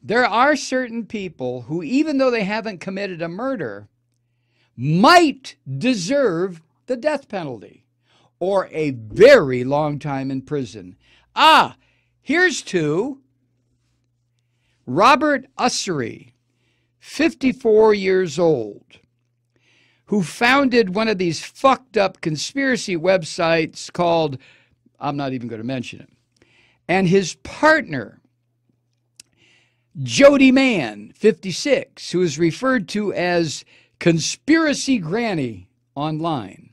there are certain people who, even though they haven't committed a murder, might deserve the death penalty or a very long time in prison. Here's two. Robert Ussery, 54 years old, who founded one of these fucked up conspiracy websites called, I'm not even going to mention it, and his partner, Jody Mann, 56, who is referred to as Conspiracy Granny online.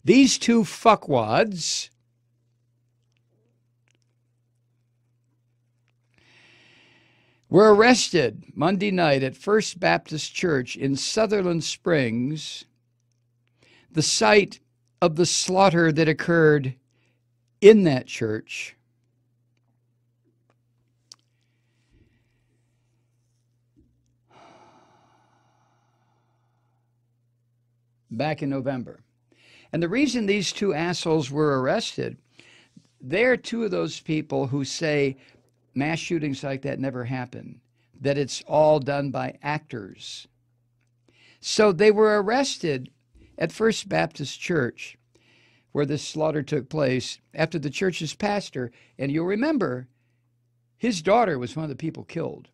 These two fuckwads were arrested Monday night at First Baptist Church in Sutherland Springs, the site of the slaughter that occurred in that church. Back in November. And the reason these two assholes were arrested, they're two of those people who say mass shootings like that never happen, that it's all done by actors. So they were arrested at First Baptist Church, where this slaughter took place, after the church's pastor, and you'll remember, his daughter was one of the people killed,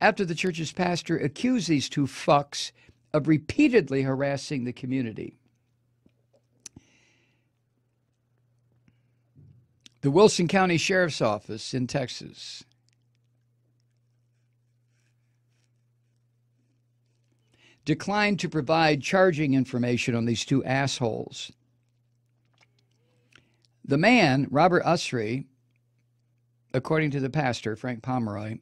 after the church's pastor accused these two fucks of repeatedly harassing the community. The Wilson County Sheriff's Office in Texas declined to provide charging information on these two assholes. The man, Robert Ussery, according to the pastor, Frank Pomeroy,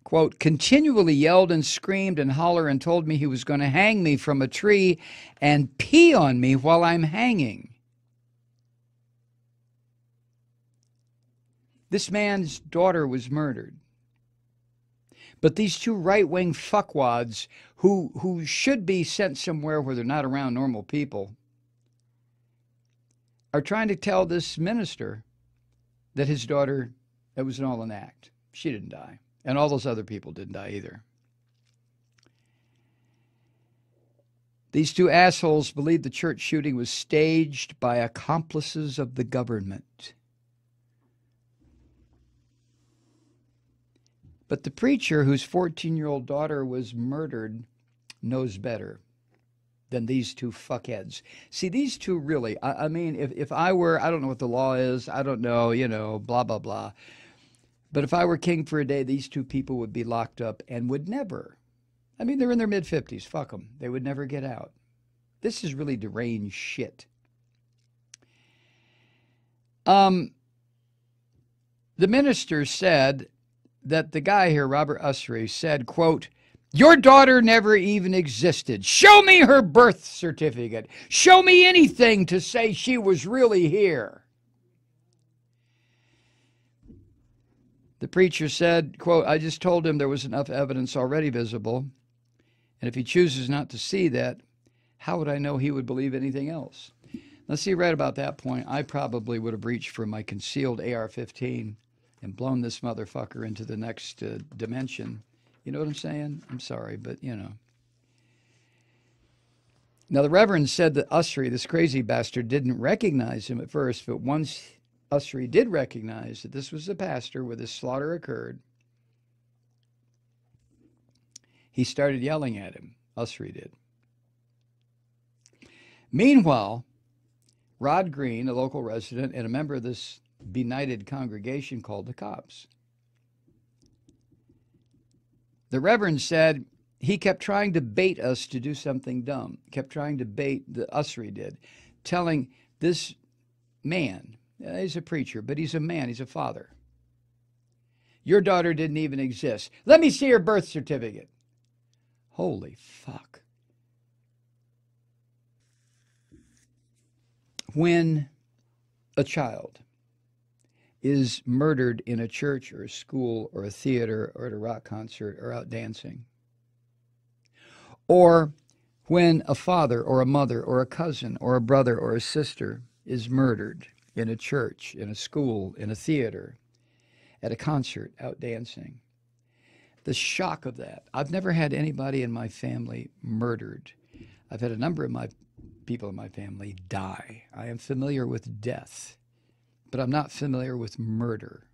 quote, continually yelled and screamed and hollered and told me he was going to hang me from a tree and pee on me while I'm hanging. This man's daughter was murdered. But these two right-wing fuckwads who should be sent somewhere where they're not around normal people are trying to tell this minister that his daughter, it was all an act. She didn't die. And all those other people didn't die either. These two assholes believe the church shooting was staged by accomplices of the government. But the preacher whose 14-year-old daughter was murdered knows better than these two fuckheads. See, these two really, I mean, if I were, I don't know what the law is, I don't know, blah, blah, blah. But if I were king for a day, these two people would be locked up and would never, I mean, they're in their mid-50s, fuck them. They would never get out. This is really deranged shit. The minister said that the guy here, Robert Ussery, said, quote, your daughter never even existed. Show me her birth certificate. Show me anything to say she was really here. The preacher said, quote, I just told him there was enough evidence already visible, and if he chooses not to see that, how would I know he would believe anything else? Now, see, right about that point, I probably would have reached for my concealed AR-15 and blown this motherfucker into the next dimension. You know what I'm saying? I'm sorry, but, Now, the Reverend said that Ussery, this crazy bastard, didn't recognize him at first, but once Ussery did recognize that this was the pastor where this slaughter occurred, he started yelling at him. Ussery did. Meanwhile, Rod Green, a local resident and a member of this benighted congregation, called the cops. The Reverend said he kept trying to bait us to do something dumb, kept trying to bait, the Ussery did, telling this man, he's a preacher, but he's a man, he's a father. Your daughter didn't even exist. Let me see her birth certificate. Holy fuck. When a child is murdered in a church or a school or a theater or at a rock concert or out dancing, or when a father or a mother or a cousin or a brother or a sister is murdered in a church, in a school, in a theater, at a concert, out dancing, the shock of that. I've never had anybody in my family murdered. I've had a number of my people in my family die. I am familiar with death, but I'm not familiar with murder.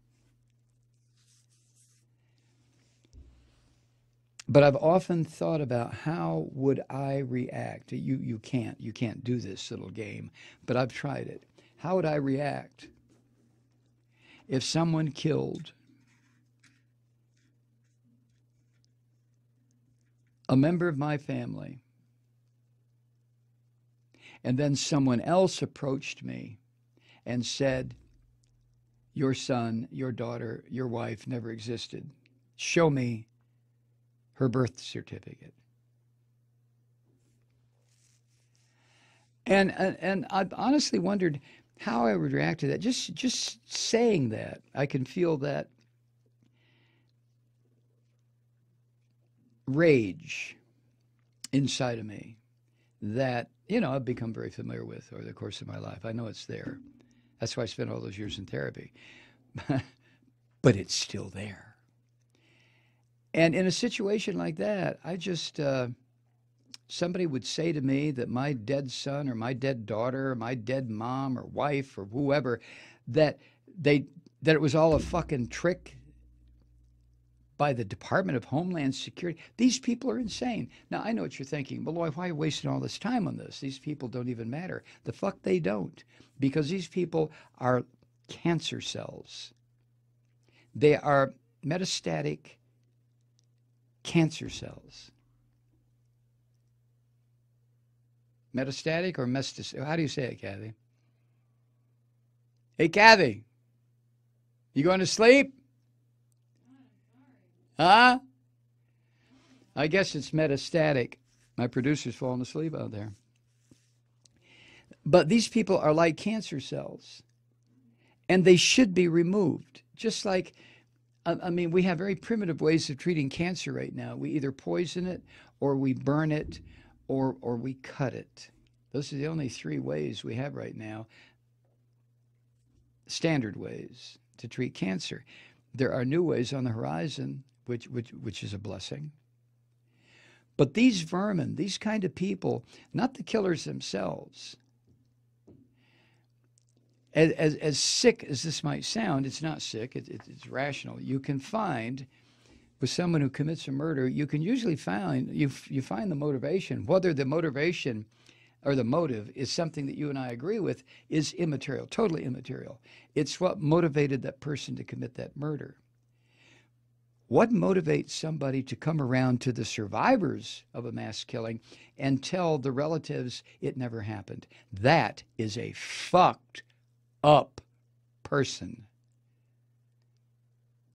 But I've often thought about how would I react. You can't do this little game, but I've tried it. How would I react if someone killed a member of my family and then someone else approached me and said, your son, your daughter, your wife never existed. Show me her birth certificate. And I've honestly wondered how I would react to that. Just saying that, I can feel that rage inside of me that, I've become very familiar with over the course of my life. I know it's there. That's why I spent all those years in therapy. But it's still there. And in a situation like that, I just, somebody would say to me that my dead son or my dead daughter or my dead mom or wife or whoever, that it was all a fucking trick by the Department of Homeland Security. These people are insane. Now, I know what you're thinking. Malloy, why are you wasting all this time on this? These people don't even matter. The fuck they don't. Because these people are cancer cells. They are metastatic cancer cells. Metastatic or metastatic? How do you say it, Kathy? Hey, Kathy. You going to sleep? Huh? I guess it's metastatic. My producer's falling asleep out there. But these people are like cancer cells, and they should be removed. Just like, we have very primitive ways of treating cancer right now. We either poison it, or we burn it, or we cut it. Those are the only three ways we have right now, standard ways to treat cancer. There are new ways on the horizon, which is a blessing. But these vermin, these kind of people, not the killers themselves, as sick as this might sound, it's not sick, it's rational. You can find, with someone who commits a murder, you can usually find, you find the motivation. Whether the motivation or the motive is something that you and I agree with is immaterial, totally immaterial. It's what motivated that person to commit that murder. What motivates somebody to come around to the survivors of a mass killing and tell the relatives it never happened? That is a fucked up person.